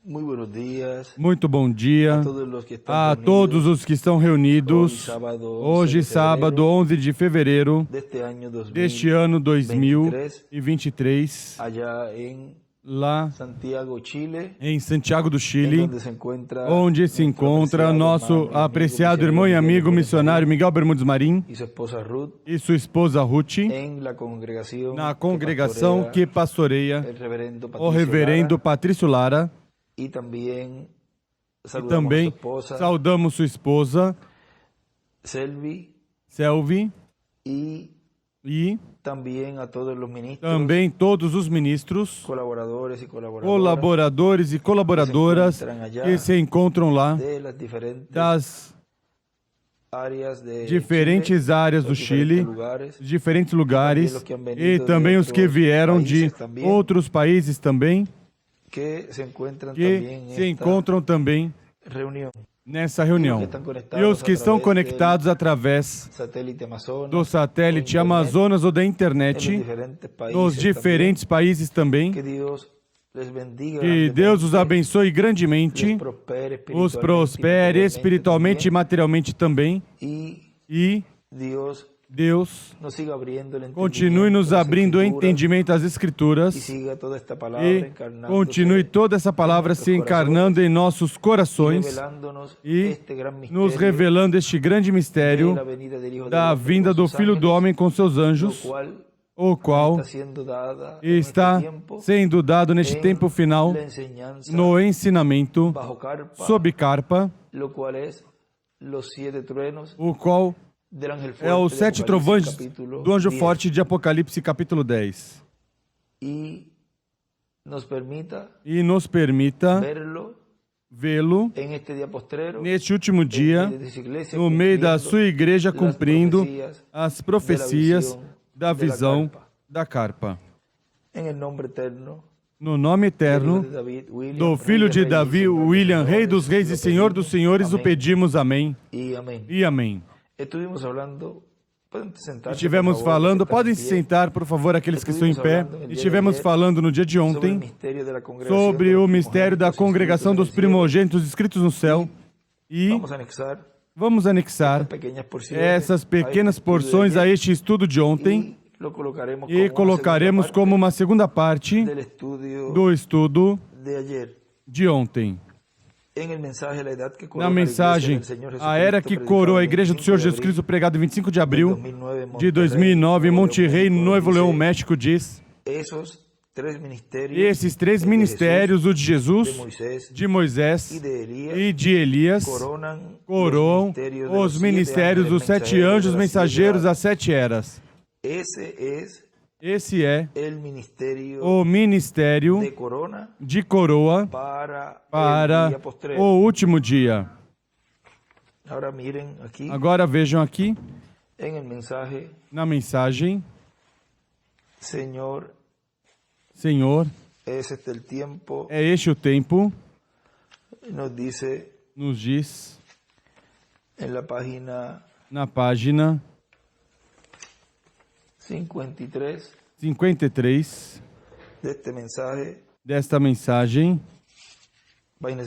Muito bom dia a todos os que estão reunidos hoje, sábado 11 de fevereiro deste ano 2023, lá em Santiago do Chile, onde se encontra nosso apreciado irmão e amigo missionário Miguel Bermudes Marim e sua esposa Ruth, na congregação que pastoreia o reverendo Patrício Lara. E também saudamos sua esposa, Selvi, e também todos os ministros, colaboradores e colaboradoras que se encontram lá das diferentes áreas do Chile, diferentes lugares, e também os que vieram de outros países também, que se encontram também nessa reunião. E os que estão conectados através do satélite Amazonas ou da internet, nos diferentes países também. Que Deus os abençoe grandemente, os prospere espiritualmente e materialmente também. E Deus continue nos abrindo o entendimento das Escrituras e continue toda essa palavra se encarnando em nossos corações e nos revelando este grande mistério da vinda do Filho do Homem com seus anjos, o qual está sendo dado neste tempo final no ensinamento sob carpa, o qual é os 7 trovões do anjo forte de Apocalipse, capítulo 10. E nos permita vê-lo neste último dia, no meio da sua igreja, cumprindo as profecias da visão da carpa. No nome eterno do Filho de Davi, William, Rei dos Reis e Senhor dos Senhores, o pedimos. Amém e amém. Estivemos falando, podem se sentar, por favor, aqueles que estão em pé. Estivemos falando no dia de ontem sobre o mistério da congregação dos primogênitos escritos no céu. E vamos anexar essas pequenas porções a este estudo de ontem e colocaremos como uma segunda parte do estudo de ontem. Na mensagem, a era que coroa a Igreja do Senhor Jesus Cristo, pregado em 25 de abril de 2009, em Monterrey, Nuevo León, México, diz: e esses 3 ministérios, o de Jesus, de Moisés e de Elias, coroam os ministérios dos 7 anjos mensageiros das 7 eras. Esse é o ministério de coroa para o último dia. Agora vejam aqui, na mensagem, Senhor, é este o tempo, nos diz na página 53 desta mensagem, página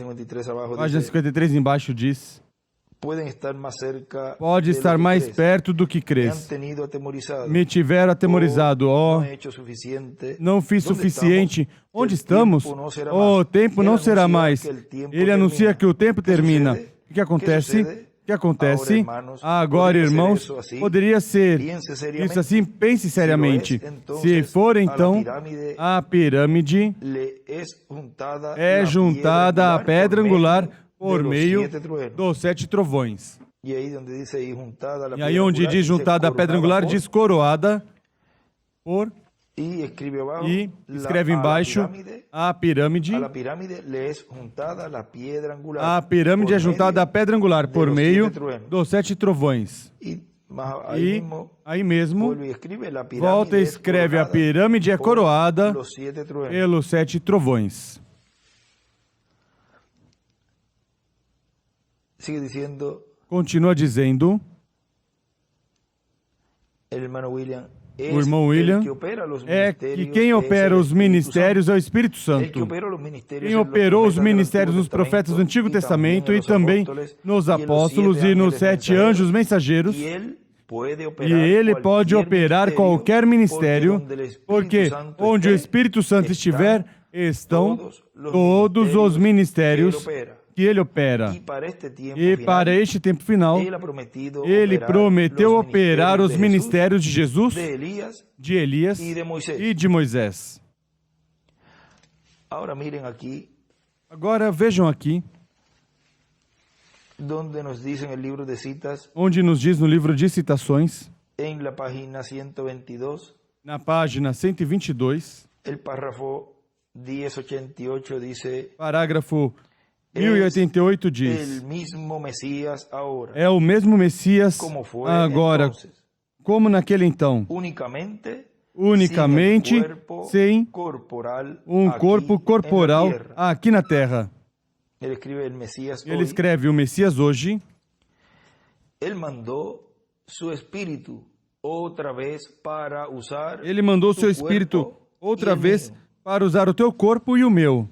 53 embaixo diz: pode estar mais perto do que crês. Me tiveram atemorizado, não fiz suficiente. Onde estamos? O tempo não será mais. Ele anuncia que o tempo termina. O que acontece? Agora, irmãos, poderia ser isso assim, pense seriamente. Se for, então, a pirâmide é juntada à pedra angular por meio dos 7 trovões. E aí onde diz juntada à pedra angular, diz coroada por... E escreve embaixo, a pirâmide é juntada à pedra angular por meio dos 7 trovões. E aí mesmo, volta e escreve, a pirâmide é coroada pelos 7 trovões. Continua dizendo, o irmão William, é que quem opera os ministérios é o Espírito Santo. Quem operou os ministérios nos profetas do Antigo Testamento e também nos apóstolos e nos 7 anjos mensageiros. E ele pode operar qualquer ministério, porque onde o Espírito Santo estiver, estão todos os ministérios que ele opera. E para este tempo final, ele prometeu operar os ministérios de Jesus, de Elias e de Moisés. Agora vejam aqui, onde nos diz no livro de citações, na página 122, parágrafo 1088 diz: é o mesmo Messias agora, como naquele então, unicamente sem um corpo corporal aqui na terra. Ele escreve o Messias hoje. Ele mandou seu Espírito outra vez para usar o teu corpo e o meu.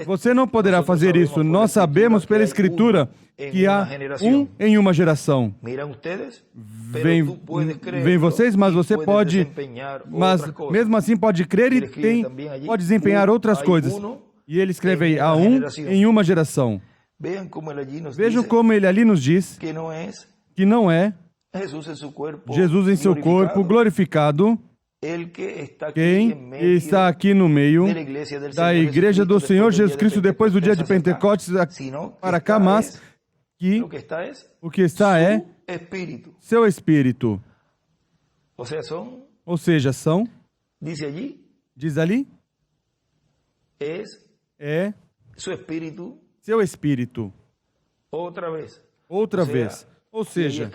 Você não poderá fazer isso. Nós sabemos pela Escritura que há um em uma geração. Vem vocês, mas você pode, mesmo assim pode crer e pode desempenhar outras coisas. E ele escreve aí, há um em uma geração. Vejam como ele ali nos diz que não é Jesus em seu corpo glorificado, quem está aqui no meio da Igreja do Senhor Jesus Cristo depois do dia de Pentecostes para cá, mas que o que está é seu Espírito. Ou seja, são, diz ali, é seu Espírito. Outra vez. Ou seja,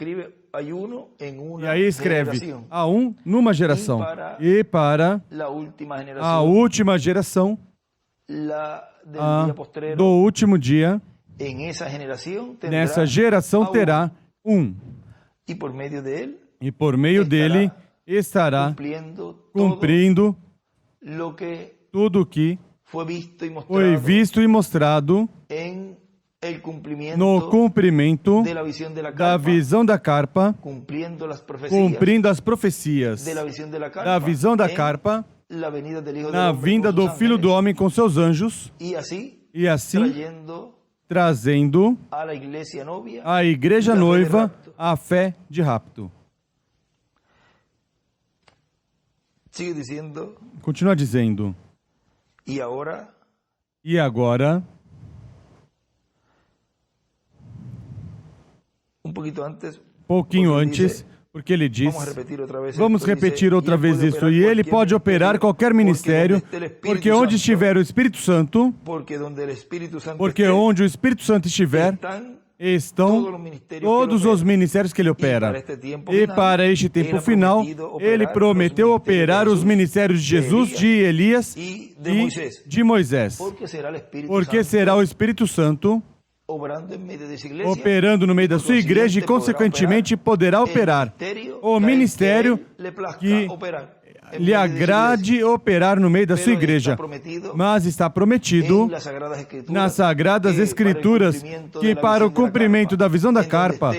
e aí escreve, há um numa geração. E para a última geração, do último dia, nessa geração terá um. E por meio dele estará cumprindo tudo o que foi visto e mostrado no cumprimento da visão da carpa, cumprindo as profecias da visão da carpa, na vinda do Filho do Homem com seus anjos, e assim trazendo à igreja noiva a fé de rapto. Continua dizendo. E agora, pouquinho antes, porque ele diz, vamos repetir outra vez isso, e ele pode operar qualquer ministério, porque onde estiver o Espírito Santo, porque onde o Espírito Santo estiver, estão todos os ministérios que ele opera. E para este tempo final, ele prometeu operar os ministérios de Jesus, de Elias e de Moisés. Porque será o Espírito Santo operando no meio da sua igreja e, consequentemente, poderá operar o ministério que lhe agrade operar no meio da sua igreja. Mas está prometido nas Sagradas Escrituras que para o cumprimento da visão da carpa,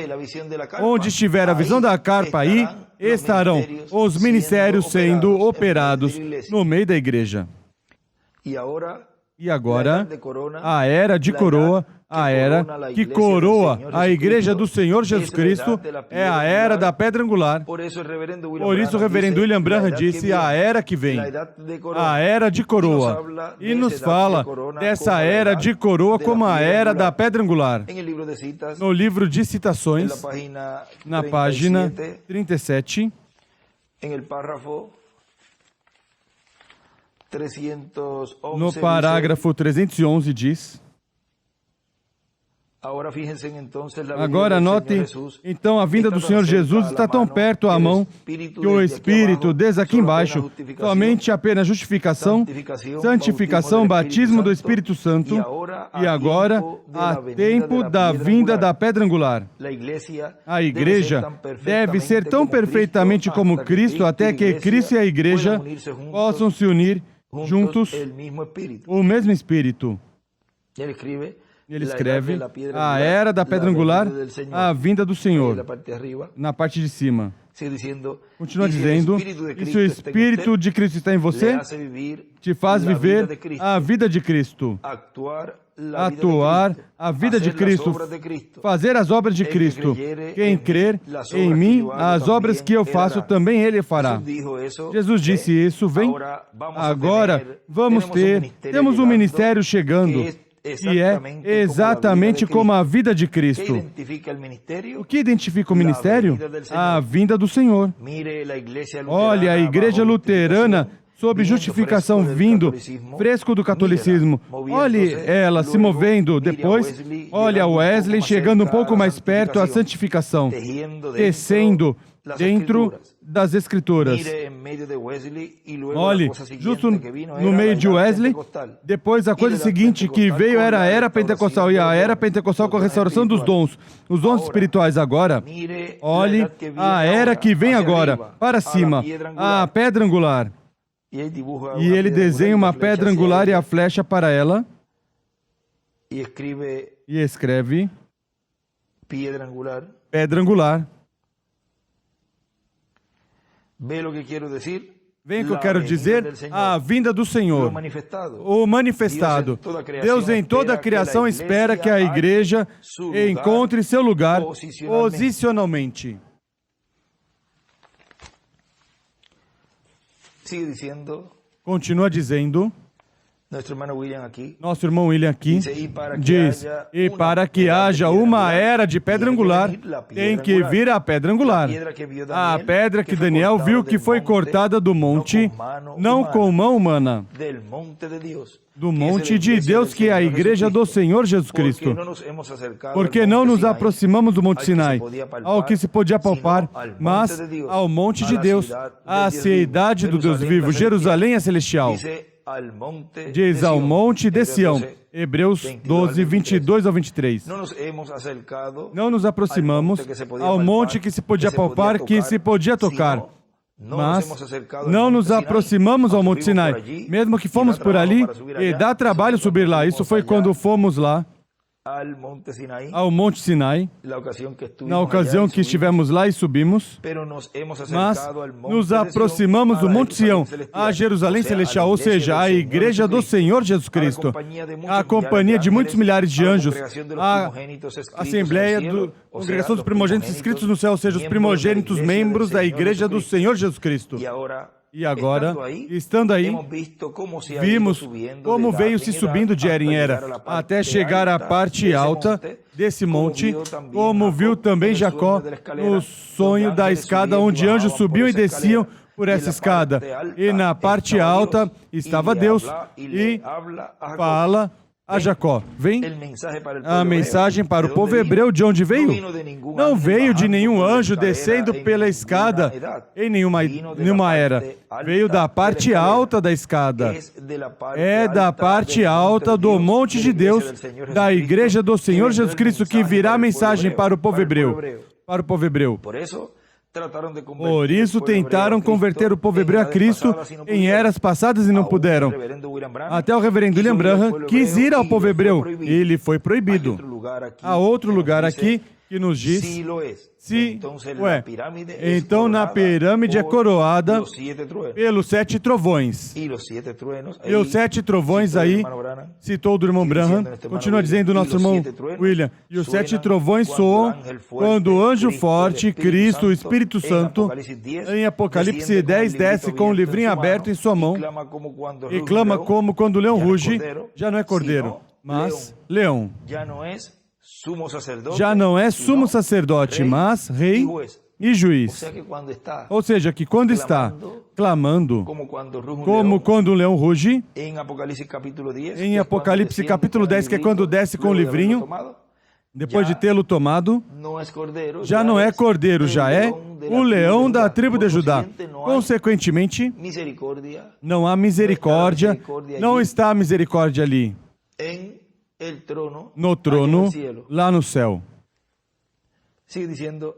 onde estiver a visão da carpa, aí estarão os ministérios sendo operados no meio da igreja. E agora, a era de coroa, a era que coroa a Igreja do Senhor Jesus Cristo, é a era da pedra angular. Por isso o reverendo William Branham disse, a era que vem, a era de coroa. E nos fala dessa era de coroa como a era da pedra angular. No livro de citações, na página 37, no parágrafo 311 diz, agora notem, então a vinda do Senhor Jesus está tão perto à mão que o Espírito, desde aqui embaixo, somente apenas justificação, santificação, batismo do Espírito Santo, E agora há tempo da vinda da pedra angular. A igreja deve ser tão perfeitamente como Cristo, até que Cristo e a igreja possam se unir juntos o mesmo Espírito. Ele escreve a era da pedra angular, a vinda do Senhor, na parte de cima. Continua dizendo, e se o Espírito de Cristo está em você, te faz viver a vida de Cristo, atuar a vida de Cristo, fazer as obras de Cristo. Quem crer em mim, as obras que eu faço, também ele fará. Jesus disse isso, vem, agora temos um ministério chegando, que é exatamente como a vida de Cristo. O que identifica o ministério? A vinda do Senhor. Olha, a igreja luterana, sob justificação vindo, fresco do catolicismo. Olhe ela se movendo. Depois, olha Wesley chegando um pouco mais perto à santificação, descendo dentro das Escrituras. Olhe, justo no meio de Wesley, depois a coisa seguinte que veio era a era pentecostal, e a era pentecostal com a restauração dos dons, os dons espirituais agora. Olhe a era que vem agora, para cima, a pedra angular. E ele desenha uma pedra angular e a flecha para ela, e escreve pedra angular. Vem o que eu quero dizer? A vinda do Senhor, o manifestado. Deus em toda a criação espera que a igreja encontre seu lugar posicionalmente. Continua dizendo, nosso irmão William aqui diz, e para que haja uma era de pedra angular, tem que vir a pedra angular. A pedra que Daniel viu que foi cortada do monte, não com mão humana, do monte de Deus, que é a igreja do Senhor Jesus Cristo. Porque não nos aproximamos do Monte Sinai, ao que se podia palpar, mas ao monte de Deus, a cidade do Deus vivo, Jerusalém é celestial. Diz ao monte de Sião, Hebreus 12, 22 ao 23. Não nos aproximamos ao monte que se podia palpar, que se podia tocar, mas não nos aproximamos ao Monte Sinai, mesmo que fomos por ali, e dá trabalho subir lá. Isso foi quando fomos lá, ao Monte Sinai, na ocasião que estivemos lá e subimos, mas nos aproximamos do Monte Sião, a Jerusalém Celestial, ou seja, a Igreja do Senhor Jesus Cristo, a companhia de muitos milhares de anjos, a Assembleia da Congregação dos Primogênitos inscritos no céu, ou seja, os primogênitos membros da Igreja do Senhor Jesus Cristo. E agora, estando aí, vimos como veio se subindo de era em era, até chegar à parte alta desse monte, como viu também Jacó no sonho da escada, onde anjos subiam e desciam por essa escada. E na parte alta estava Deus e fala a Jacó. Vem a mensagem para o povo hebreu. De onde veio? Não veio de nenhum anjo descendo pela escada em nenhuma era. Veio da parte alta da escada. É da parte alta do monte de Deus, da igreja do Senhor Jesus Cristo, que virá a mensagem para o povo hebreu. Para o povo hebreu. Por isso tentaram converter o povo hebreu a Cristo em eras passadas e não puderam. Até o reverendo William Branham quis ir ao povo hebreu e ele foi proibido. Há outro lugar aqui que nos diz se então na pirâmide é coroada pelos 7 trovões. E os 7 trovões aí, citou do irmão Branham, continua dizendo o nosso irmão William, e os 7 trovões soam quando o anjo forte, Cristo, o Espírito Santo, em Apocalipse 10, desce com o livrinho aberto em sua mão e clama como quando o leão ruge, já não é cordeiro, mas leão. Já não é sumo sacerdote, mas rei e juiz. Ou seja, que quando está clamando, como quando um leão ruge, em Apocalipse capítulo 10, que é quando desce com o livrinho, depois de tê-lo tomado, já não é cordeiro, já é o leão da tribo de Judá. Consequentemente, não há misericórdia, não está a misericórdia ali. no trono lá no céu.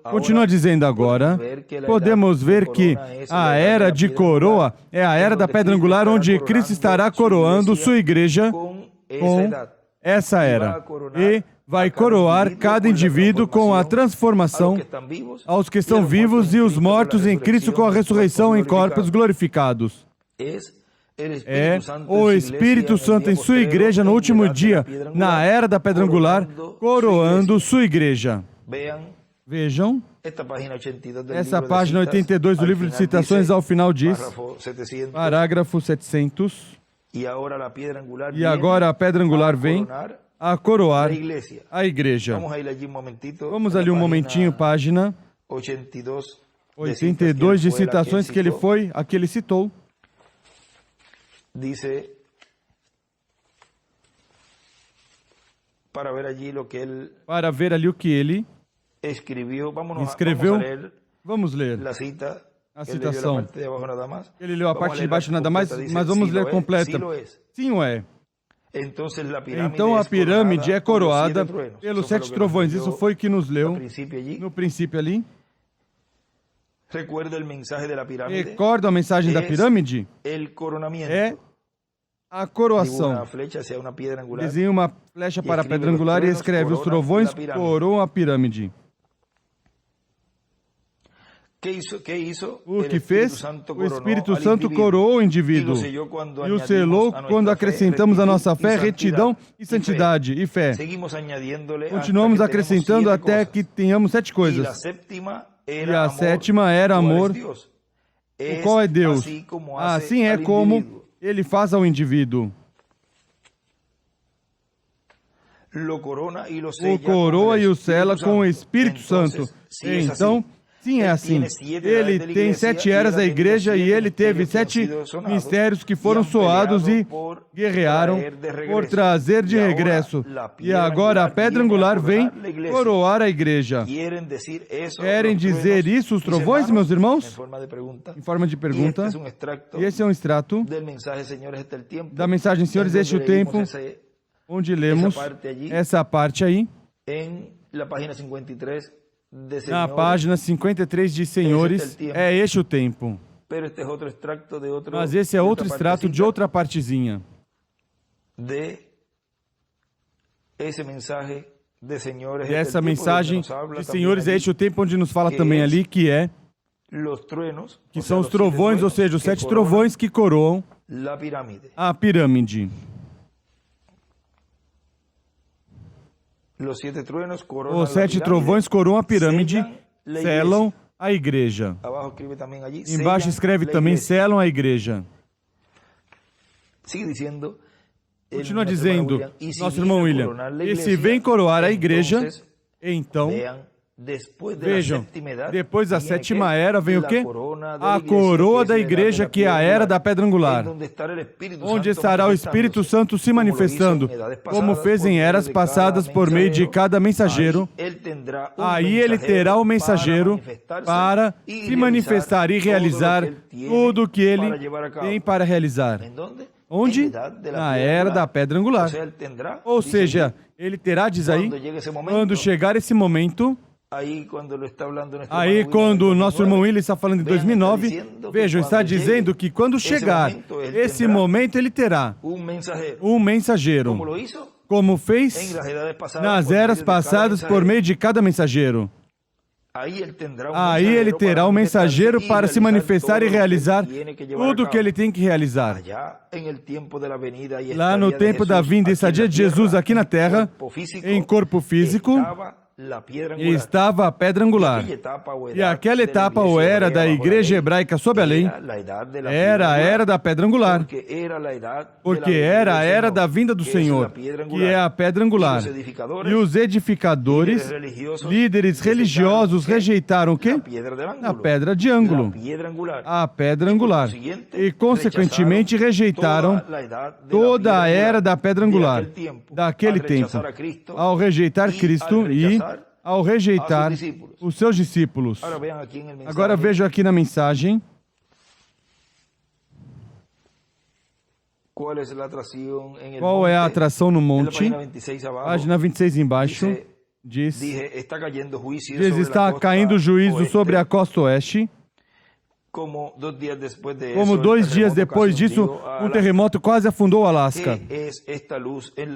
Continua dizendo agora, podemos ver que a era de coroa é a era da pedra angular, onde Cristo estará coroando sua igreja com essa era. E vai coroar cada indivíduo com a transformação aos que estão vivos e os mortos em Cristo com a ressurreição em corpos glorificados. É o Espírito Santo em sua igreja no último dia, na era da pedra angular, coroando sua igreja. Vejam, essa página 82 do livro de citações ao final diz, parágrafo 700, e agora a pedra angular vem a coroar a igreja. Vamos ali um momentinho, página 82 de citações que ele citou. Para ver ali o que ele escreveu, vamos ler a citação. Ele leu a parte de baixo nada mais, mas vamos ler completa. Sim, o é. Então a pirâmide é coroada pelos 7 trovões. Isso foi o que nos leu no princípio ali. Recorda a mensagem da pirâmide? É a coroação. Desenha uma flecha para a pedra angular e escreve: os trovões coroam a pirâmide. O que fez? O Espírito Santo coroou o indivíduo e o selou quando acrescentamos à nossa fé retidão e santidade e fé. Continuamos acrescentando até que tenhamos 7 coisas. E a sétima era amor. O qual é Deus? Assim é como Ele faz ao indivíduo. O coroa e o sela com o Espírito Santo. Então, sim, é assim. Ele tem 7 eras da igreja e ele teve 7 mistérios que foram soados e guerrearam por trazer de regresso. E agora a pedra angular vem coroar a igreja. Querem dizer isso os trovões, meus irmãos? Em forma de pergunta. E esse é um extrato da mensagem, Senhores, este é o tempo, onde lemos essa parte aí. Na página 53 de Senhores, é este o tempo. Mas esse é outro extrato de outra partezinha. Dessa mensagem de Senhores, é este o tempo onde nos fala também ali, que são os trovões, ou seja, os 7 trovões que coroam a pirâmide. Os 7 trovões coroam a pirâmide, selam a igreja. Embaixo escreve também, selam a igreja. Continua dizendo, nosso irmão William, e se vem coroar a igreja, então, vejam, depois da 7ª era vem o quê? A coroa da igreja, que é a era da pedra angular, onde estará o Espírito Santo se manifestando, como fez em eras passadas por meio de cada mensageiro. Aí ele terá o mensageiro para se manifestar e realizar tudo o que ele tem para realizar. Onde? Na era da pedra angular. Ou seja, ele terá, diz aí, quando chegar esse momento. Aí, quando o nosso irmão William está falando em 2009, vejam, está dizendo que quando chegar esse momento, ele terá um mensageiro, como fez nas eras passadas por meio de cada mensageiro. Aí ele terá um mensageiro para se manifestar e realizar tudo o que ele tem que realizar. Lá no tempo da vinda e estadia de Jesus aqui na Terra, em corpo físico, estava a pedra angular. E aquela etapa, ou era da igreja hebraica sob a lei, era a era da pedra angular. Porque era a era da vinda do Senhor, que é a pedra angular. E os edificadores, líderes religiosos, rejeitaram o quê? A pedra de ângulo. A pedra angular. E, consequentemente, rejeitaram toda a era da pedra angular, daquele tempo, ao rejeitar Cristo e ao rejeitar os seus discípulos. Agora vejo aqui na mensagem, Qual é a atração no monte? Página 26 embaixo. Diz, está caindo juízo sobre a costa oeste. Como 2 dias depois disso, um terremoto quase afundou o Alasca.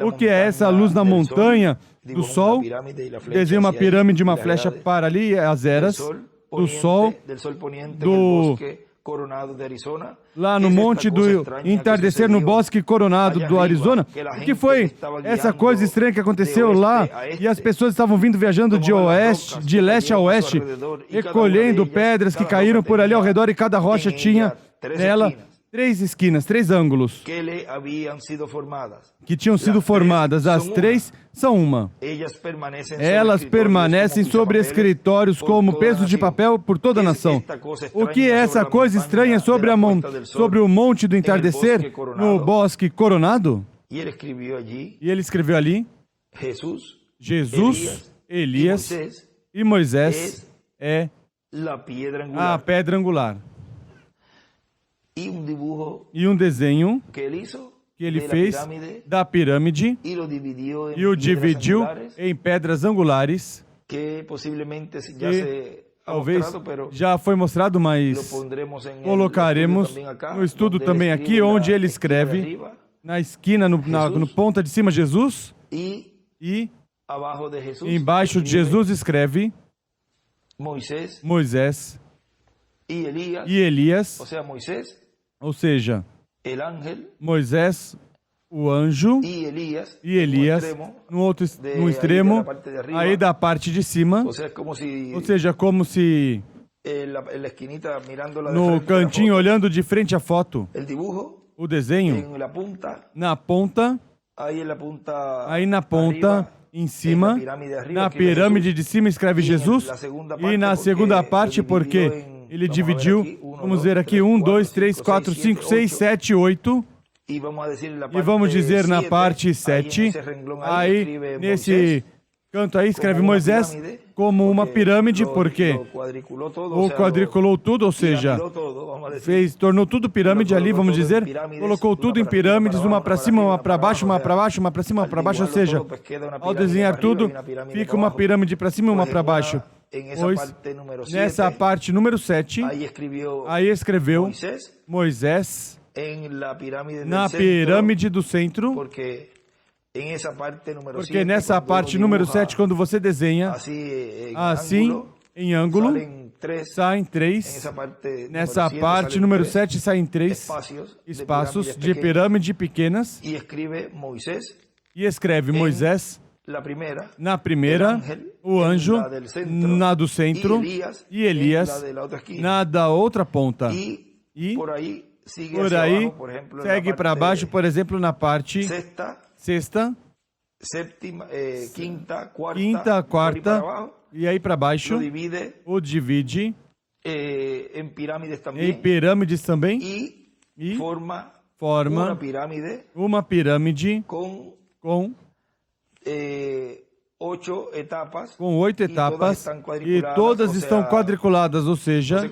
O que é essa luz na montanha do Sol? Desenha uma pirâmide, uma flecha para ali, as eras do Sol, lá no monte do entardecer no bosque coronado do Arizona. O que foi essa coisa estranha que aconteceu lá? E as pessoas estavam vindo viajando de leste a oeste, recolhendo pedras que caíram por ali ao redor, e cada rocha tinha nela 3 esquinas, 3 ângulos que tinham sido formadas. As 3 são uma. Elas permanecem sobre escritórios como pesos de papel por toda a nação. O que é essa coisa estranha sobre o monte do entardecer, no bosque coronado? E ele escreveu ali: Jesus, Elias e Moisés é a pedra angular. E um desenho que ele fez da pirâmide e o dividiu em pedras angulares, que talvez já foi mostrado, mas colocaremos no estudo também aqui, onde ele escreve na esquina, no ponta de cima, Jesus, e embaixo de Jesus escreve Moisés e Elias, ou seja, Moisés, o anjo, e Elias no extremo, aí da parte de cima, ou seja, como se no cantinho, olhando de frente à foto, o desenho, na ponta, aí na ponta, em cima, na pirâmide de cima escreve Jesus, e na segunda parte, porque ele dividiu, vamos ver aqui, 1, 2, 3, 4, 5, 6, 7, 8. E vamos dizer na parte 7, aí nesse canto aí escreve Moisés como uma pirâmide, porque o quadriculou tudo, ou seja, tornou tudo pirâmide ali, vamos dizer, colocou tudo em pirâmides, uma para cima, uma para baixo, uma para baixo, uma para cima, uma para baixo, ou seja, ao desenhar tudo, fica uma pirâmide para cima e uma para baixo. Pois, nessa parte número 7, aí escreveu Moisés na pirâmide do centro, porque nessa parte número 7, quando você desenha assim, em ângulo, saem 3, nessa parte número 7 saem 3 espaços de pirâmide pequenas, e escreve Moisés na primeira, o anjo na do centro, e Elias na da outra ponta. E por aí segue para baixo, por exemplo, na parte sexta, quinta, quarta, e aí para baixo, o divide em pirâmides também, e forma uma pirâmide com 8 etapas, e todas estão quadriculadas, ou seja,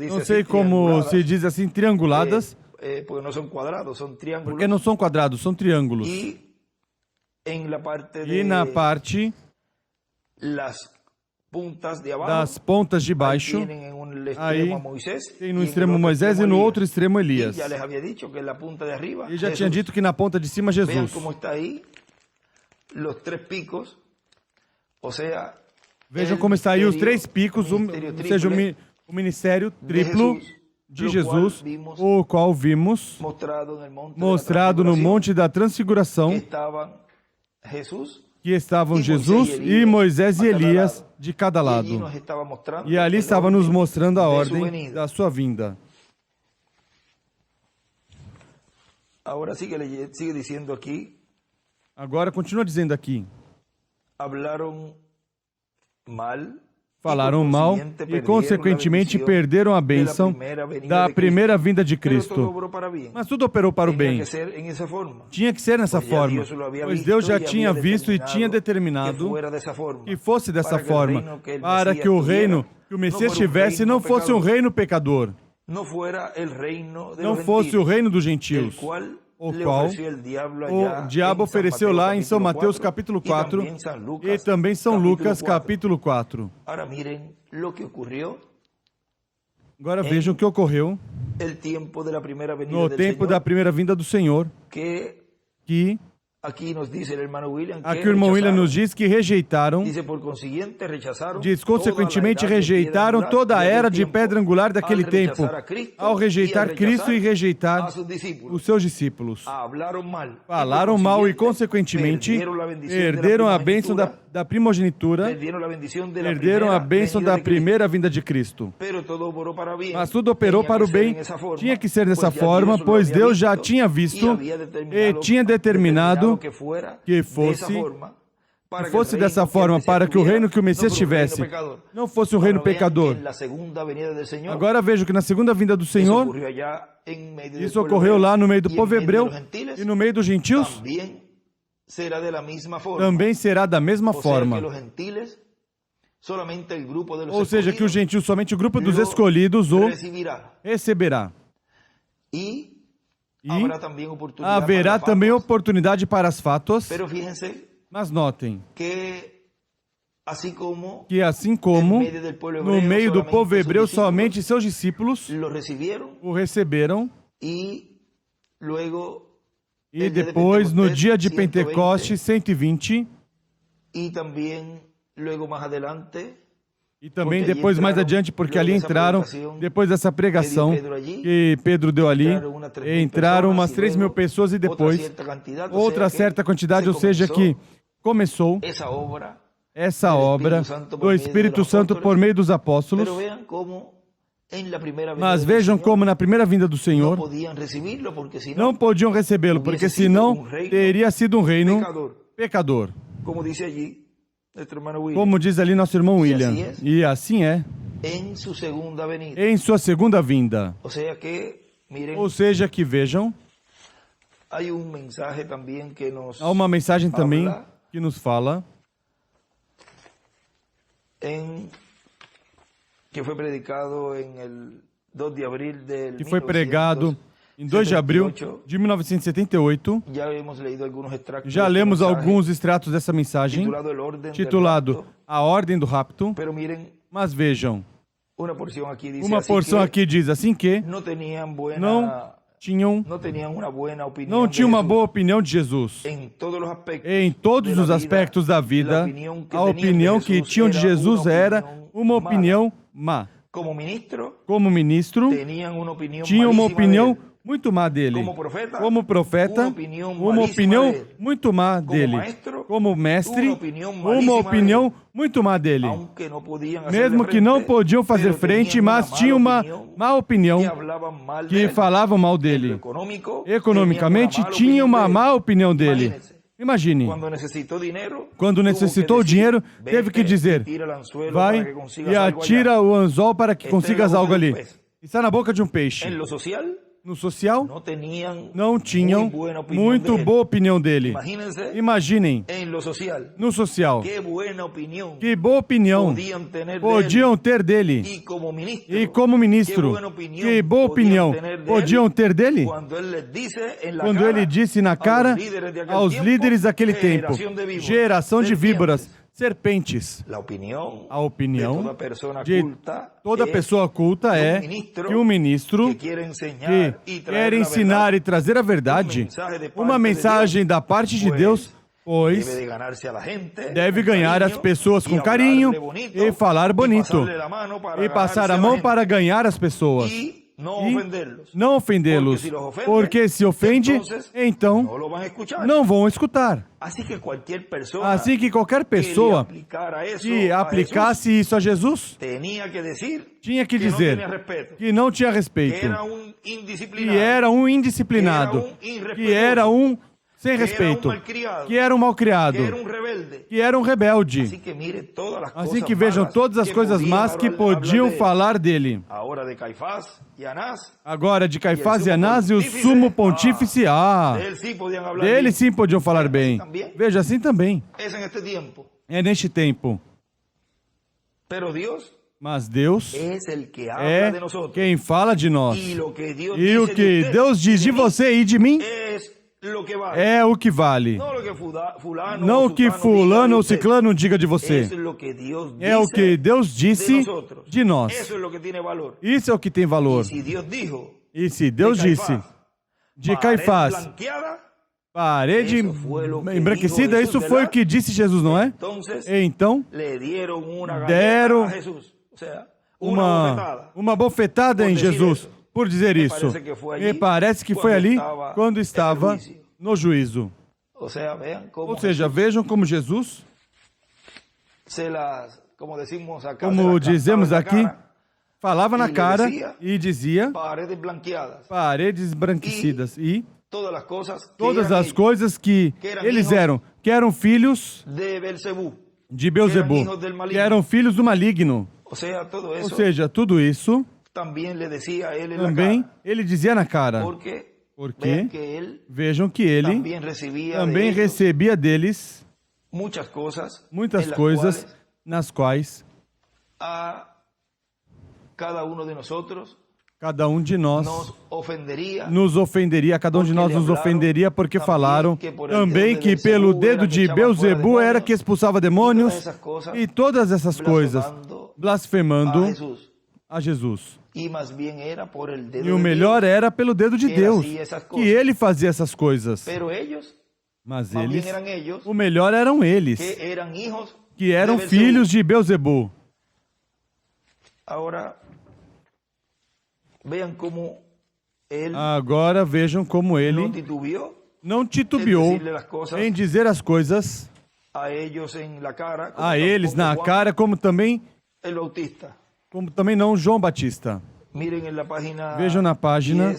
não sei como se diz assim, trianguladas, porque não são quadrados, são triângulos. E na parte das pontas de baixo, aí tem no extremo Moisés e no outro extremo Elias. E já tinha dito que na ponta de cima Jesus. Vejam como está aí os 3 picos, ou seja, o ministério triplo de Jesus, o qual vimos mostrado no Monte da Transfiguração, que estavam Jesus e Moisés e Elias de cada lado. E ali estava nos mostrando a ordem da sua vinda. Agora continua dizendo aqui. Falaram mal e, consequentemente, perderam a bênção da primeira vinda de Cristo. Mas tudo operou para o bem. Tinha que ser nessa forma, pois Deus já tinha visto e tinha determinado que fosse dessa forma, para que o reino que o Messias tivesse não fosse um reino pecador, não fosse o reino dos gentios, o qual o diabo ofereceu lá em São Mateus capítulo 4 e também São Lucas capítulo 4. Agora vejam o que ocorreu no tempo da primeira vinda do Senhor, que aqui o irmão William nos diz que rejeitaram, consequentemente rejeitaram toda a era de pedra angular daquele tempo, ao rejeitar Cristo e rejeitar os seus discípulos. Falaram mal e, consequentemente, perderam a bênção da primogenitura, perderam a bênção da primeira vinda de Cristo. Mas tudo operou para o bem, tinha que ser dessa forma, pois Deus já tinha visto e tinha determinado que fosse dessa forma, para que o reino que o Messias tivesse não fosse um reino pecador. Agora vejo que na segunda vinda do Senhor, isso ocorreu lá no meio do povo hebreu e no meio dos gentios, também será da mesma forma. Ou seja, que os gentios, somente o grupo dos escolhidos o receberá. E haverá também oportunidade para as fátuas, mas notem que assim como no meio do povo hebreu somente seus discípulos o receberam, e depois no dia de Pentecostes 120, e também depois mais adiante, porque ali entraram, depois dessa pregação que Pedro deu ali, entraram umas 3.000 pessoas e depois outra certa quantidade, ou seja, que começou essa obra do Espírito Santo por meio dos apóstolos. Mas vejam como na primeira vinda do Senhor não podiam recebê-lo, porque senão teria sido um reino pecador. Como diz ali nosso irmão William. E assim é em sua segunda vinda. Ou seja que vejam, há uma mensagem também que nos fala, que foi pregado em 2 de abril de 1978. Já lemos alguns extratos dessa mensagem, titulado A Ordem do Rapto. Mas vejam, uma porção aqui diz assim que não tinham uma boa opinião de Jesus. Em todos os aspectos da vida, a opinião que tinham de Jesus era uma opinião má. Como ministro, tinham uma opinião muito má dele. Como profeta, uma opinião muito má dele. Como mestre, uma opinião muito má dele. Mesmo que não podiam fazer frente, mas tinham uma má opinião, que falavam mal dele. Economicamente, tinham uma má opinião dele. Imagine, quando necessitou dinheiro, teve que dizer, vai e atira o anzol para que consigas algo ali. Está na boca de um peixe. No social, não tinham muito boa opinião dele. Imaginem, no social, que boa opinião podiam ter dele. E como ministro, que boa opinião podiam ter dele? Quando ele disse na cara aos líderes daquele tempo, geração de víboras, serpentes. A opinião de toda pessoa culta é que um ministro que quer ensinar e trazer a verdade, uma mensagem da parte de Deus, pois deve ganhar as pessoas com carinho e falar bonito e passar a mão para ganhar as pessoas. E não ofendê-los, porque se ofende, então não vão escutar. Assim que qualquer pessoa que aplicasse isso a Jesus tinha que dizer que não tinha respeito, que era um indisciplinado, que era um sem respeito, que era um malcriado, que era um rebelde. Assim que vejam todas as coisas más que podiam falar dele. Agora de Caifás e Anás e o sumo pontífice, dele sim podiam falar bem. Veja, assim também. É neste tempo. Mas Deus é quem fala de nós. E o que Deus diz de você e de mim é o que vale. Não o que fulano ou ciclano diga de você. É o que Deus disse de nós. Isso é o que tem valor. E se Deus disse de Caifás, parede embranquecida, isso foi o que disse Jesus, não é? Então, deram uma bofetada em Jesus por dizer isso. E parece que foi ali quando estava no juízo. Ou seja, vejam como Jesus, como dizemos aqui, falava na cara e dizia paredes embranquecidas e todas as coisas que eles eram, que eram filhos de Beelzebú, que eram filhos do maligno. Ou seja, tudo isso também ele dizia na cara. Porque vejam que ele também recebia deles muitas coisas nas quais cada um de nós nos ofenderia, cada um de nós nos ofenderia, porque falaram também que pelo dedo de Beelzebú era que expulsava demônios e todas essas coisas, blasfemando a Jesus. E o melhor era pelo dedo de Deus, que ele fazia essas coisas. Mas eles, o melhor eram eles, que eram filhos de Beelzebú. Agora vejam como ele não titubeou em dizer as coisas a eles na cara, como também não João Batista. Vejam na página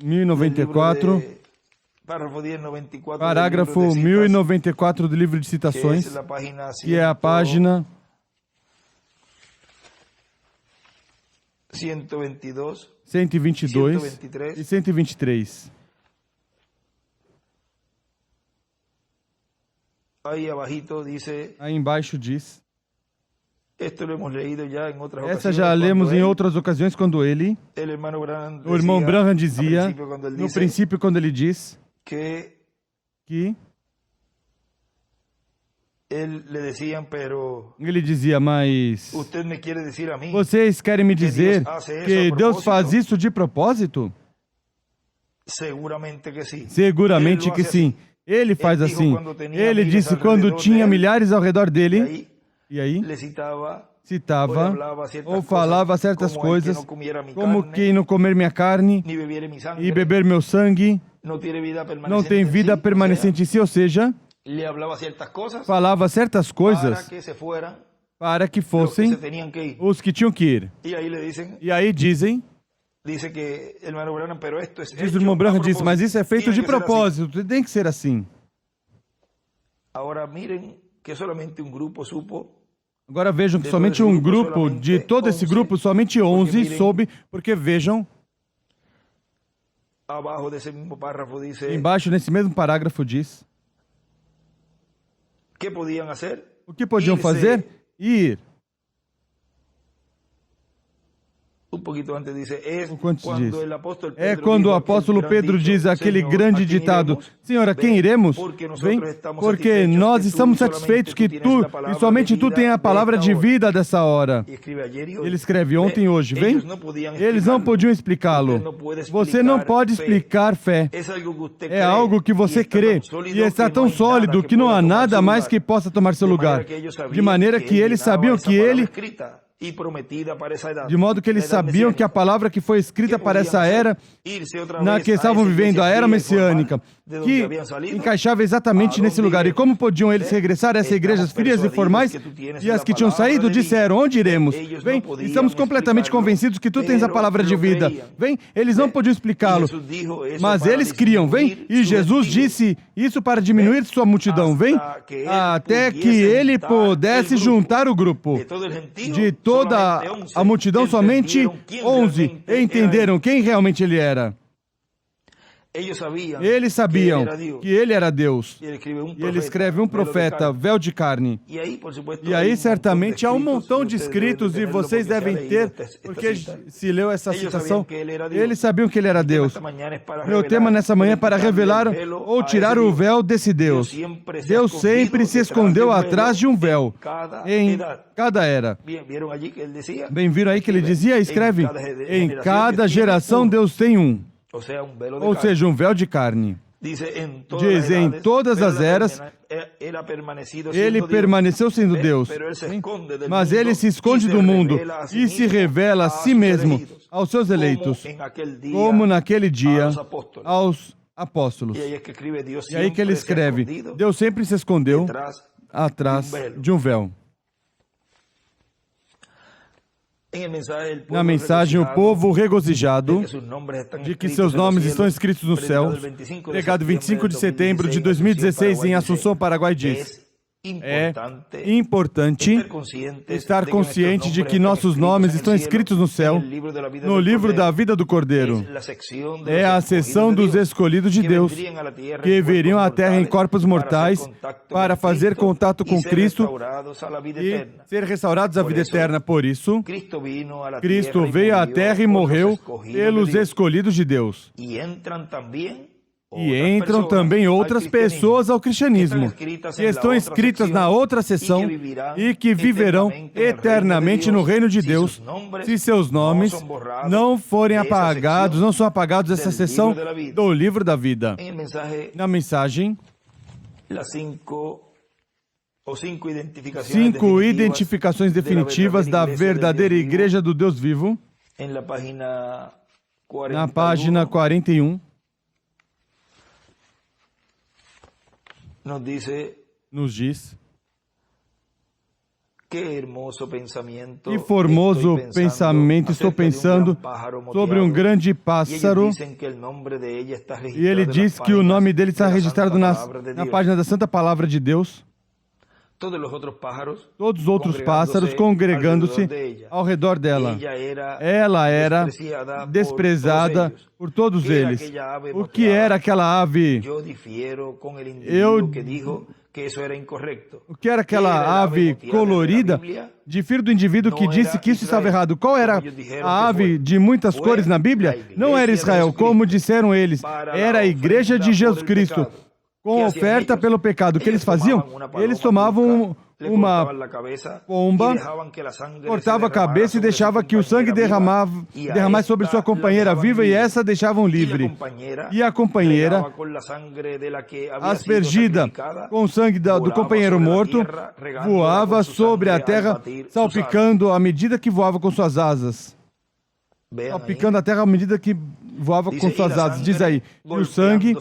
1094, parágrafo 1094 do livro de citações, que é a página 122 e 123. Aí embaixo diz, essa já lemos em outras ocasiões, quando o irmão Branham dizia, no princípio, quando ele diz que ele dizia, mas vocês querem me dizer que Deus faz isso de propósito? Seguramente que sim. Ele faz assim. Ele disse quando tinha milhares ao redor dele, e aí citava ou falava certas coisas, como quem não comer minha carne e beber meu sangue não tem vida permanecente em si, ou seja, falava certas coisas para que fossem os que tinham que ir. E aí dizem, diz o irmão Branham, diz, mas isso é feito de propósito, tem que ser assim. Agora vejam que somente um grupo, de todo esse grupo, somente 11 soube, porque vejam, embaixo nesse mesmo parágrafo diz, o que podiam fazer? Ir. É quando o apóstolo Pedro diz aquele grande ditado, Senhor, a quem iremos? Vem, porque nós estamos satisfeitos que tu, e somente tu, tem a palavra de vida dessa hora. Ele escreve ontem e hoje, vem? Eles não podiam explicá-lo. Você não pode explicar fé. É algo que você crê e está tão sólido que não há nada mais que possa tomar seu lugar. De maneira que eles sabiam que ele... De modo que eles sabiam que a palavra que foi escrita para essa era, na que estavam vivendo, a era messiânica, que encaixava exatamente nesse lugar. E como podiam eles regressar a essas igrejas frias e formais? E as que tinham saído disseram, onde iremos? Vem, estamos completamente convencidos que tu tens a palavra de vida. Vem, eles não podiam explicá-lo, mas eles criam. Vem, e Jesus disse isso para diminuir sua multidão. Vem, até que ele pudesse juntar o grupo. De toda a multidão, somente 11 entenderam quem realmente ele era. Eles sabiam que ele era Deus. E ele escreve um profeta, véu de carne. E aí, certamente, há um montão de escritos, e vocês devem ter, porque se leu essa citação, eles sabiam que ele era Deus. Meu tema nessa manhã é para revelar ou tirar o véu desse Deus. Deus sempre se escondeu atrás de um véu, em cada era. Bem, viram aí que ele dizia? Escreve, em cada geração Deus tem um. Ou seja, um véu de carne. Diz, em todas as eras, ele permaneceu sendo Deus. Mas ele se esconde do mundo e se revela a si mesmo aos seus eleitos, como naquele dia aos apóstolos. E aí que ele escreve, Deus sempre se escondeu atrás de um véu. Na mensagem, o povo regozijado de que seus nomes estão escritos no céu, pregado 25 de setembro de 2016 em Assunção, Paraguai, diz: é importante estar consciente de que nossos nomes estão escritos no céu, no livro da vida do Cordeiro. É a seção dos escolhidos de Deus, que viriam à Terra em corpos mortais para fazer contato com Cristo e ser restaurados à vida eterna. Por isso, Cristo veio à Terra e morreu pelos escolhidos de Deus. E entram também outras pessoas ao cristianismo, que estão escritas na outra seção e que viverão eternamente no reino de Deus, se seus nomes não forem apagados, não são apagados dessa seção do livro da vida. Na mensagem, 5 identificações definitivas da verdadeira Igreja do Deus vivo, na página 41. Nos diz que formoso pensamento estou pensando sobre um grande pássaro, e ele diz que o nome dele está registrado na página da Santa Palavra de Deus. Todos os outros pássaros congregando-se ao redor dela. Ela era desprezada por todos eles. O que era aquela ave? O que era aquela ave colorida? Difiro do indivíduo que disse que isso estava errado. Qual era a ave de muitas cores na Bíblia? Não era Israel, como disseram eles. Era a Igreja de Jesus Cristo. Com oferta pelo pecado. O que eles faziam? Eles tomavam uma pomba, cortavam a cabeça e deixavam que o sangue derramasse sobre sua companheira viva, e essa deixavam livre. E a companheira, aspergida com o sangue do companheiro morto, voava sobre a terra, salpicando à medida que voava com suas asas. Salpicando a terra à medida que voava com suas asas. Diz aí, e o sangue,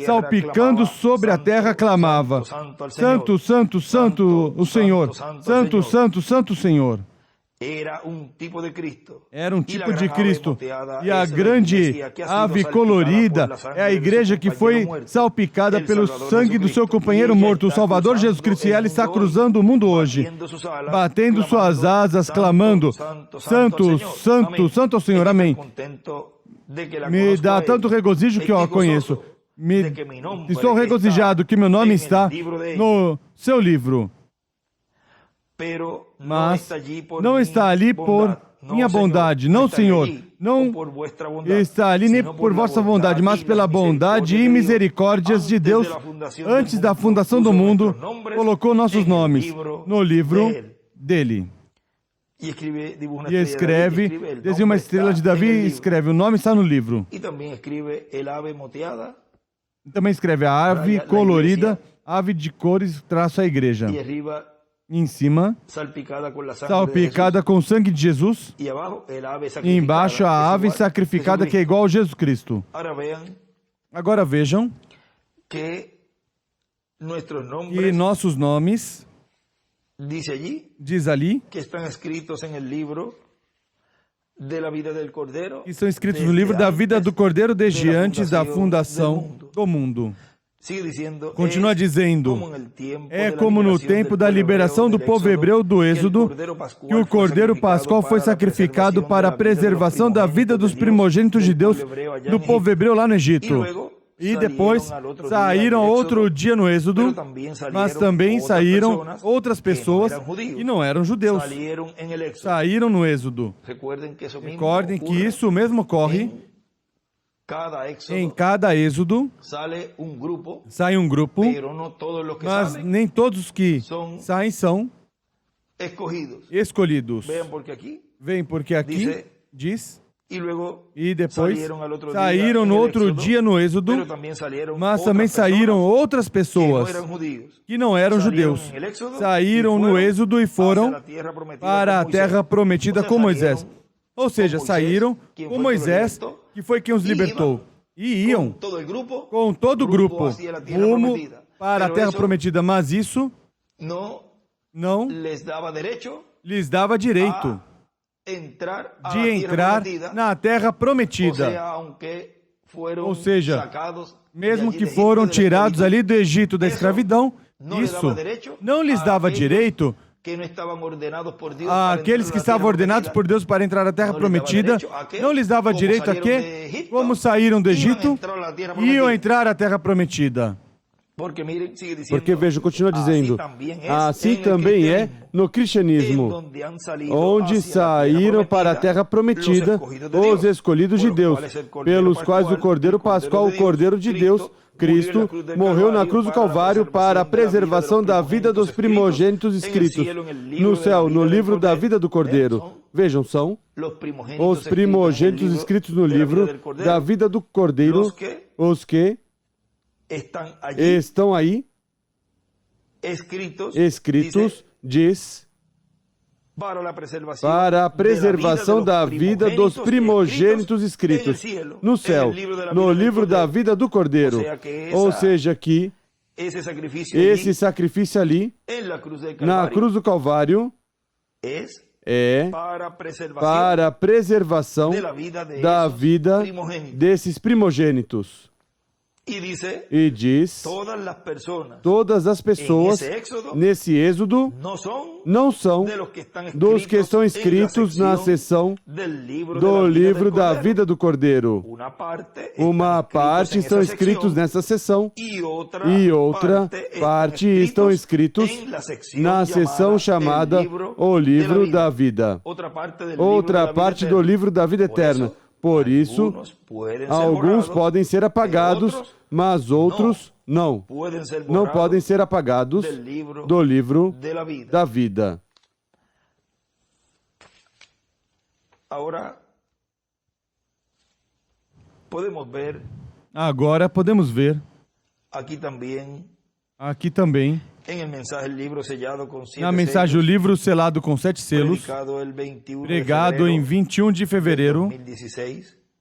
salpicando sobre a terra, clamava: Santo, Santo, Santo o Senhor. Santo, Santo, Santo o Senhor. Era um tipo de Cristo. E a grande ave colorida é a igreja que foi salpicada pelo sangue do seu companheiro morto, o Salvador Jesus Cristo. E ela está cruzando o mundo hoje, batendo suas asas, clamando: Santo, Santo, Santo o Senhor. Amém. Me dá tanto regozijo que eu a conheço. Estou regozijado que meu nome está no seu livro. Mas não está ali por minha bondade. Não, Senhor. Não está ali nem por vossa bondade, mas pela bondade e misericórdias de Deus. Antes da fundação do mundo, colocou nossos nomes no livro dele. E escreve, desenha uma estrela de Davi e escreve, o nome está no livro. E também escreve a ave colorida, ave de cores, traço a igreja. Em cima, salpicada com o sangue de Jesus. E embaixo, a ave sacrificada, que é igual a Jesus Cristo. Agora vejam que nossos nomes, diz ali, que estão escritos no livro da vida do Cordeiro desde antes da fundação do mundo. Continua dizendo, é como no tempo da liberação do povo hebreu do Êxodo, que o Cordeiro Pascual foi sacrificado para a preservação da vida dos primogênitos de Deus, do povo hebreu lá no Egito. E depois saíram outro dia no Êxodo, mas também saíram outras pessoas que não eram judeus. Saíram no Êxodo. Recordem que isso mesmo ocorre em cada Êxodo. Sai um grupo, mas nem todos os que saem são escolhidos. Vem porque aqui diz... E depois saíram no outro dia no Êxodo, mas também saíram outras pessoas que não eram judeus. Saíram no Êxodo e foram para a terra prometida com Moisés. Ou seja, saíram com Moisés, que foi quem os libertou. E iam com todo o grupo rumo para a terra prometida. Mas isso não lhes dava direito de entrar na terra prometida. Ou seja, mesmo que foram tirados ali do Egito da escravidão, isso não lhes dava direito àqueles que estavam ordenados por Deus para entrar na terra prometida, não lhes dava direito a quê? Como saíram do Egito, iam entrar na terra prometida. Porque, veja, continua dizendo, assim também é no cristianismo, onde saíram para a terra prometida os escolhidos de Deus, pelos quais o Cordeiro Pascual, o Cordeiro de Deus, Cristo, morreu na cruz do Calvário para a preservação da vida dos primogênitos escritos no céu, no livro da vida do Cordeiro. Vejam, são os primogênitos escritos no livro da vida do Cordeiro, os que estão aí escritos, diz, para a preservação da vida dos primogênitos escritos no céu, no livro da vida do Cordeiro. Ou seja, que esse sacrifício ali, na cruz do Calvário, é para a preservação da vida desses primogênitos. E diz, todas as pessoas nesse Êxodo não são dos que estão escritos na seção do livro da vida do Cordeiro. Uma parte estão escritos nessa seção e outra parte estão escritos na seção chamada o livro da vida. Outra parte do livro da vida eterna. Por isso, alguns podem ser apagados, mas outros não. Não podem ser apagados do livro da vida. Agora podemos ver aqui também na mensagem o livro selado com 7 selos, pregado em 21 de fevereiro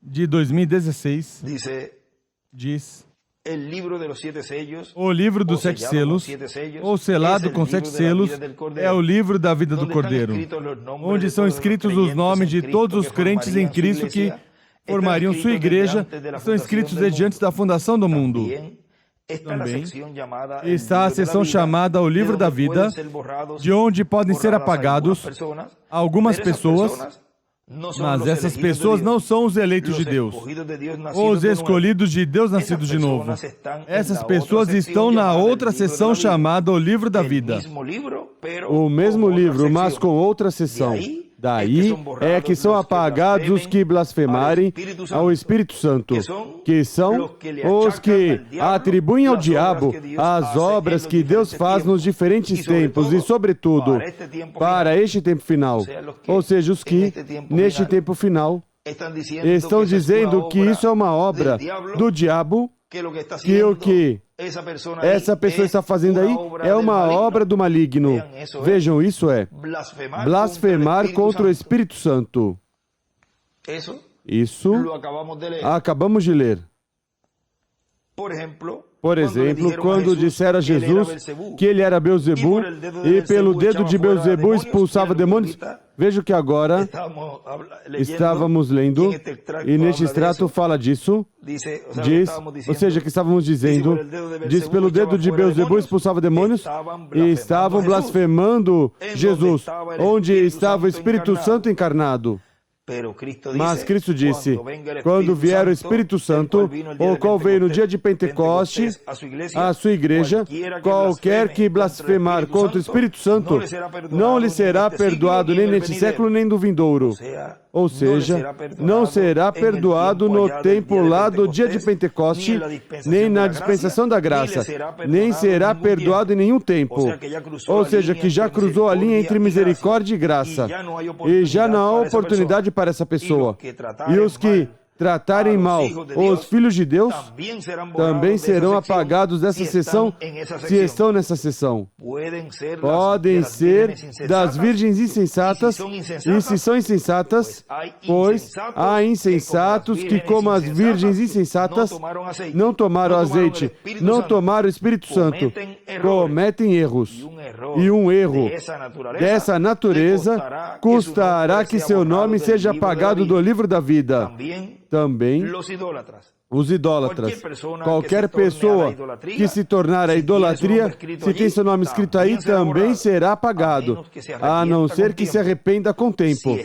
de 2016, diz: o livro dos 7 selos, ou selado com 7 selos, é o livro da vida do Cordeiro, onde são escritos os nomes de todos os crentes em Cristo que formariam sua igreja, são escritos desde antes da fundação do mundo. Também está a seção chamada o livro da vida, de onde podem ser apagados algumas pessoas, mas essas pessoas não são os eleitos de Deus, os escolhidos de Deus nascidos de novo. Essas pessoas estão na outra seção chamada o livro da vida. O mesmo livro, mas com outra seção. Daí é que são apagados os que blasfemarem ao Espírito Santo, que são os que atribuem ao diabo as obras que Deus faz nos diferentes tempos e, sobretudo, para este tempo final. Ou seja, os que, neste tempo final, estão dizendo que isso é uma obra do diabo, que o que essa pessoa está fazendo aí é uma obra do maligno. Vejam, isso é blasfemar contra o Espírito Santo. Isso acabamos de ler. Por exemplo, quando disseram a Jesus que ele era Beelzebu e pelo dedo de Beelzebu expulsava demônios, veja que agora estávamos lendo e neste extrato fala disso, diz, ou seja, que estávamos dizendo, diz pelo dedo de Beelzebu expulsava demônios e estavam blasfemando Jesus, onde estava o Espírito Santo encarnado. Mas Cristo disse, quando vier o Espírito Santo, o qual veio no dia de Pentecostes, a sua igreja, qualquer que blasfemar contra o Espírito Santo, não lhe será perdoado nem neste século, nem do vindouro. Ou seja, não será perdoado no tempo lá do dia de Pentecoste, nem na dispensação da graça, nem será perdoado em nenhum tempo. Ou seja, que já cruzou a linha entre misericórdia e graça, e já não há oportunidade para essa pessoa. E os que tratarem mal os filhos de Deus também serão apagados dessa sessão, se estão nessa sessão. Podem ser das virgens insensatas, e se são insensatas, pois há insensatos que, como as virgens insensatas, não tomaram azeite, não tomaram o Espírito Santo, cometem erros. E um erro dessa natureza custará que seu nome seja apagado do livro da vida. Também os idólatras. Qualquer pessoa que se tornar a idolatria, se tem seu nome escrito aí, também será apagado, a não ser que se arrependa com o tempo.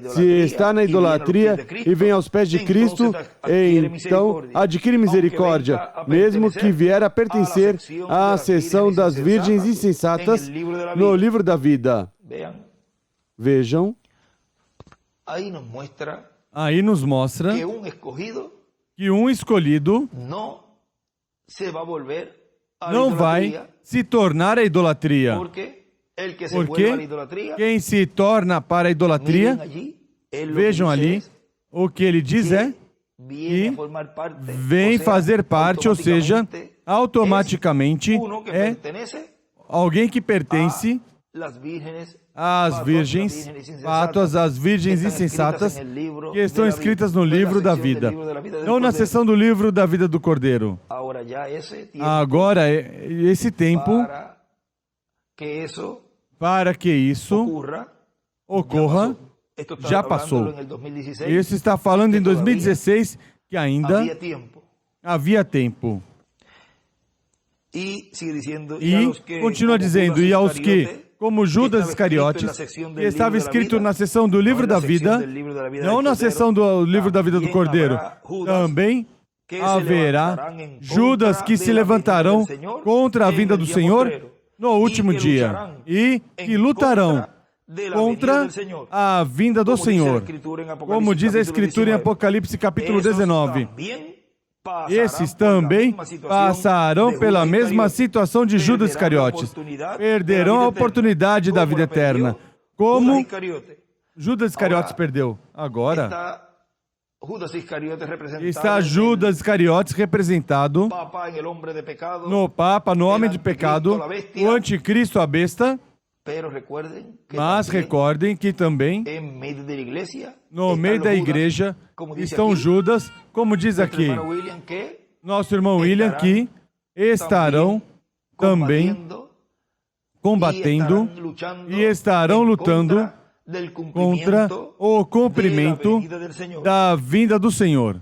Se está na idolatria e vem aos pés de Cristo, então adquire misericórdia, mesmo que vier a pertencer à seção das virgens insensatas no livro da vida. Vejam. Aí nos mostra que um escolhido não vai se tornar a idolatria. Porque quem se torna para a idolatria, vejam ali, o que ele diz é que vem fazer parte, ou seja, automaticamente é alguém que pertence às virgens, fatos, às virgens insensatas que estão escritas no livro da vida, não na seção do livro da vida do Cordeiro. Agora, esse tempo, para que isso ocorra, já passou. Isso está falando em 2016, que ainda havia tempo. E continua dizendo, e aos que, como Judas Iscariotes, que estava escrito na seção do livro da vida, não na seção do livro da vida do Cordeiro, também haverá Judas que se levantarão contra a vinda do Senhor no último dia e que lutarão contra a vinda do Senhor. Como diz a Escritura em Apocalipse capítulo 19. Esses também passarão pela mesma situação de Judas Iscariotes. Perderão a oportunidade da vida eterna. Como Judas Iscariotes perdeu. Agora está Judas Iscariotes representado no Papa, no homem de pecado, o anticristo, a besta. Mas recordem que também no meio da igreja estão Judas, como diz aqui nosso irmão William, que estarão também combatendo e estarão lutando contra o cumprimento da vinda do Senhor.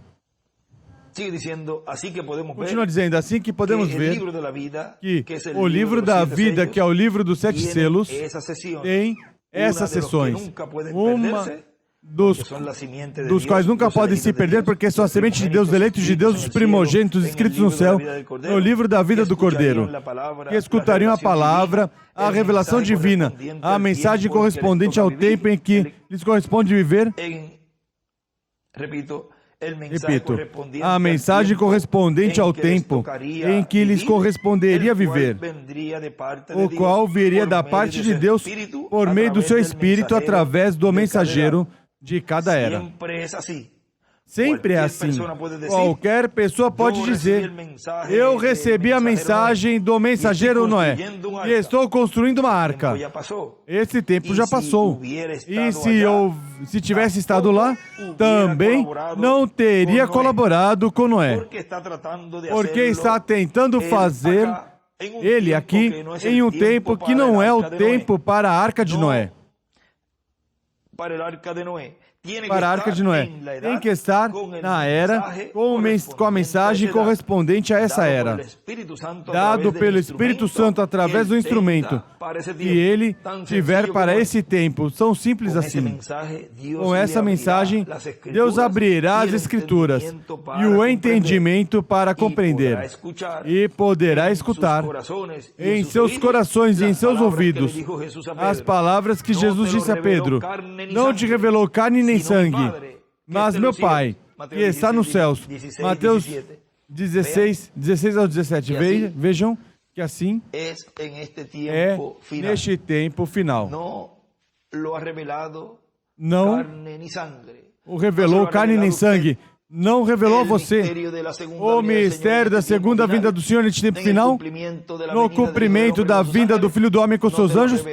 Continua dizendo, assim que podemos ver que o livro da vida, que é o livro dos 7 selos, tem essas sessões. Uma dos quais nunca podem se perder, porque são a semente de Deus, os eleitos de Deus, os primogênitos escritos no céu, no livro da vida do Cordeiro, que escutariam a palavra, a revelação divina, a mensagem correspondente ao tempo em que lhes corresponde viver. Repito, a mensagem correspondente ao tempo em que lhes corresponderia viver, o qual viria da parte de Deus por meio do seu Espírito através do mensageiro de cada era. Sempre é assim. Qualquer pessoa pode dizer, eu recebi a mensagem do mensageiro Noé e estou construindo uma arca. Esse tempo já passou. E se tivesse estado lá, também não teria colaborado com Noé. Porque está tentando fazer ele aqui em um tempo que não é o tempo para a arca de Noé. para a Arca de Noé. Tem que estar na era com a mensagem correspondente a essa era, dado pelo Espírito Santo através do instrumento que ele tiver para esse tempo. São simples assim. Com essa mensagem, Deus abrirá as Escrituras e o entendimento para compreender, e poderá escutar em seus corações e em seus ouvidos as palavras que Jesus disse a Pedro: não te revelou carne nem sangue, mas meu Pai, que está nos céus. Mateus 16 ao 17. Vejam que assim é neste tempo final. Não o revelou carne nem sangue. Não revelou a você o mistério da segunda vinda do Senhor neste tempo final, no cumprimento da vinda do Filho do Homem com seus anjos.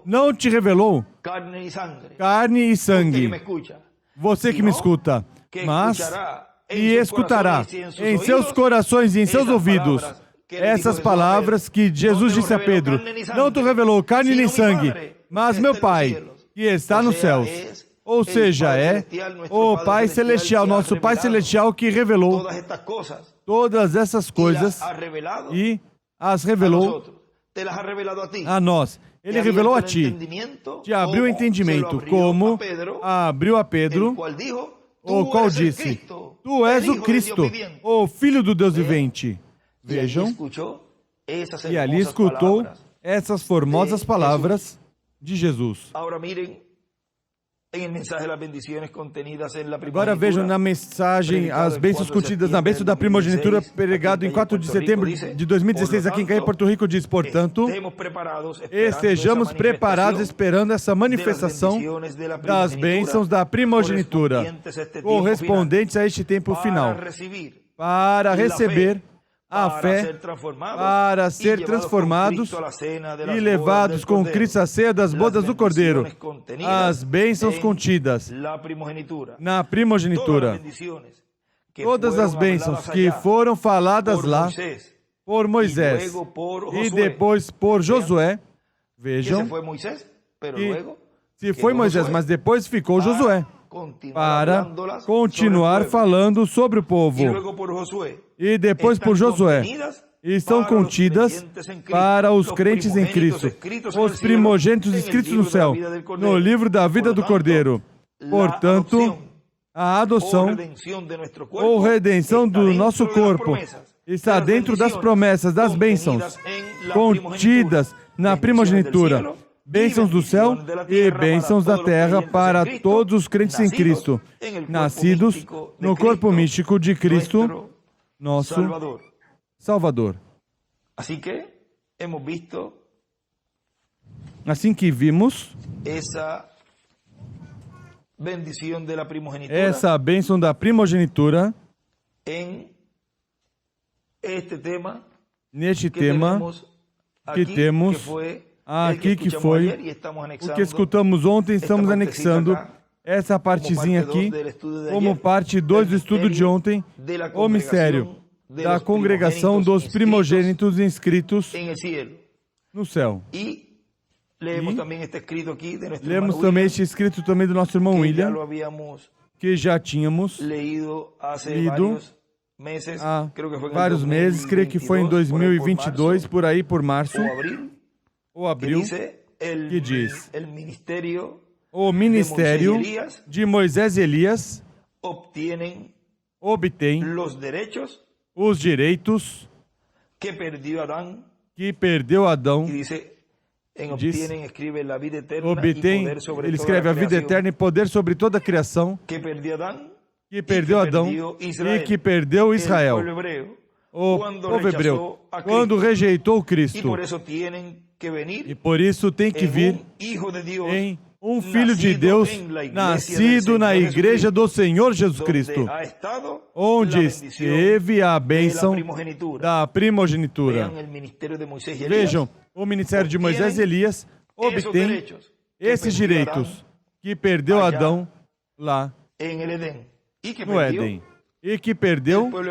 Não te revelou carne e sangue. Você que me escuta, mas e escutará em seus corações e em seus ouvidos essas palavras que Jesus disse a Pedro: não te revelou carne nem sangue, mas meu Pai que está nos céus. Ou seja, é o Pai Celestial, nosso Pai Celestial, que revelou todas essas coisas e as revelou a nós. Ele revelou a ti, te abriu o entendimento, como abriu a Pedro, o qual disse: tu és o Cristo, o Filho do Deus vivente. Vejam, e ali escutou essas formosas palavras de Jesus. Agora vejam na mensagem as bênçãos contidas na bênção da primogenitura, pregado em 4 de setembro de 2016 aqui em Caí, Porto Rico. Diz: portanto, estejamos preparados esperando essa manifestação das bênçãos da primogenitura correspondentes a este tempo final, para receber a fé, para ser transformados e levados com Cristo à ceia das bodas do Cordeiro, as bênçãos contidas na primogenitura. Todas as bênçãos que foram faladas lá por Moisés e depois por Josué. Vejam que se foi Moisés, mas depois ficou Josué, para continuar falando sobre o povo. E depois por Josué, e são contidas para os crentes em Cristo, os primogênitos escritos no céu, no livro da vida do Cordeiro. Portanto, a adoção ou redenção do nosso corpo está dentro das promessas, das bênçãos contidas na primogenitura, bênçãos do céu e bênçãos da terra para todos os crentes em Cristo, nascidos no corpo místico de Cristo, nosso Salvador. Assim que vimos essa bênção da primogenitura neste tema que temos aqui, que foi o que escutamos ontem. Estamos anexando essa partezinha aqui como parte 2 do estudo de ontem, o mistério da congregação dos primogênitos inscritos no céu. E lemos também este escrito também do nosso irmão William, que já tínhamos lido há vários meses, creio que foi em 2022, por aí, por março ou abril, que diz: o ministério de Moisés e Elias obtém os direitos que perdeu Adão. Diz, obtém, ele escreve a vida eterna e poder sobre toda a criação, que perdeu Adão e que perdeu Israel, o povo hebreu, quando rejeitou Cristo. E por isso tem que vir em um Filho de Deus, nascido na Igreja do Senhor Jesus Cristo, onde esteve a bênção da primogenitura. Vejam, o ministério de Moisés e Elias obtém esses direitos que perdeu Adão lá no Éden, e que perdeu o povo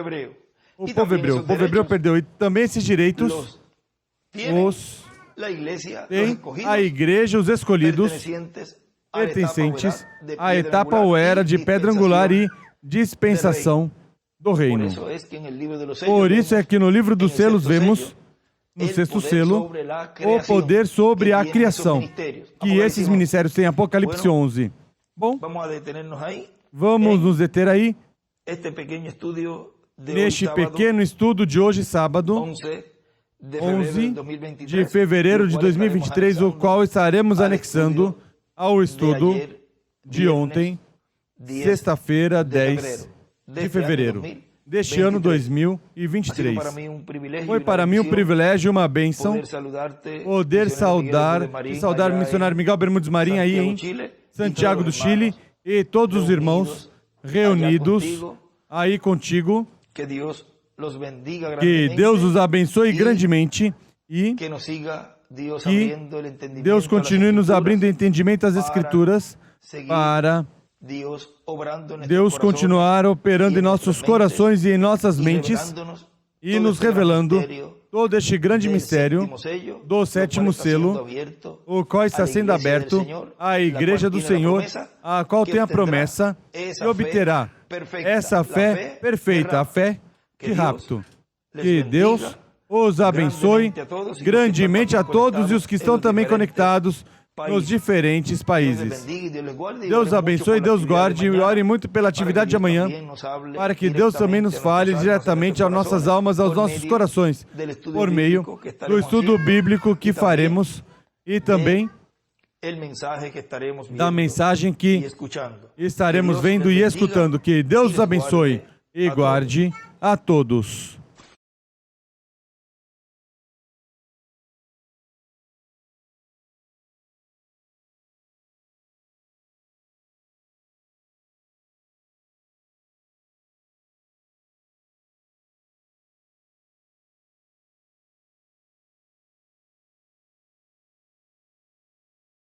hebreu. O povo hebreu perdeu, e também esses direitos tem a igreja, os escolhidos, pertencentes à etapa ou era de pedra angular e dispensação do reino. Por isso é que no livro dos selos vemos, no sexto selo, o poder sobre a criação, que esses ministérios têm. Apocalipse 11. Bom, vamos nos deter aí, neste pequeno estudo de hoje, sábado, 11 de fevereiro de 2023, o qual estaremos anexando ao estudo de ontem, sexta-feira, 10 de fevereiro deste ano 2023. Foi para mim um privilégio e uma bênção poder saudar o missionário Miguel Bermudes Marim aí em Santiago do Chile e todos os irmãos reunidos aí contigo. Que Deus os abençoe grandemente e que Deus continue nos abrindo entendimento às Escrituras para Deus continuar operando em nossos corações e em nossas mentes e nos revelando todo este grande mistério do sétimo selo, o qual está sendo aberto à Igreja do Senhor, a qual tem a promessa e obterá essa fé perfeita, a fé de rapto. Que Deus os abençoe grandemente a todos e os que estão também conectados nos diferentes países. Deus abençoe, Deus guarde e ore muito pela atividade de amanhã, para que Deus também nos fale diretamente às nossas almas, aos nossos corações, por meio do estudo bíblico que faremos e também da mensagem que estaremos vendo e escutando. Que Deus os abençoe e guarde a todos.